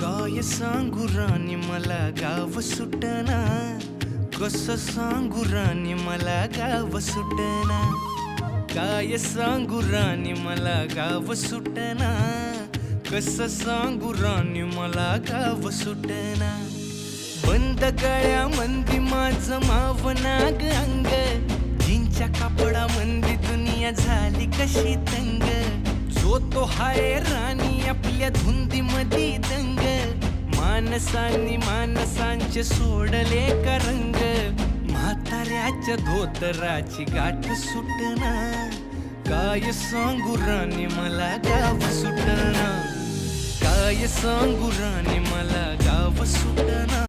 काय सांगू राणी मला गाव सुटना, कसं सांगू राणी मला गाव सुटना. काय सांगू राणी मला गाव सुटना, कसं सांगू राणी मला गाव सुटना. बंद गळ्यामंदी माझं मावनाग अंग, जीनच्या कापडामंदी दुनिया झाली कशी तंग. जो तो हाय राणी आपल्या धुंदीमधी दंग, माणसांनी माणसांचे सोडले का रंग. म्हाताऱ्याच्या धोतराची गाठ सुटना, काय सांगू राणी मला गाव सुटना. काय सांगू राणी मला गाव सुटना.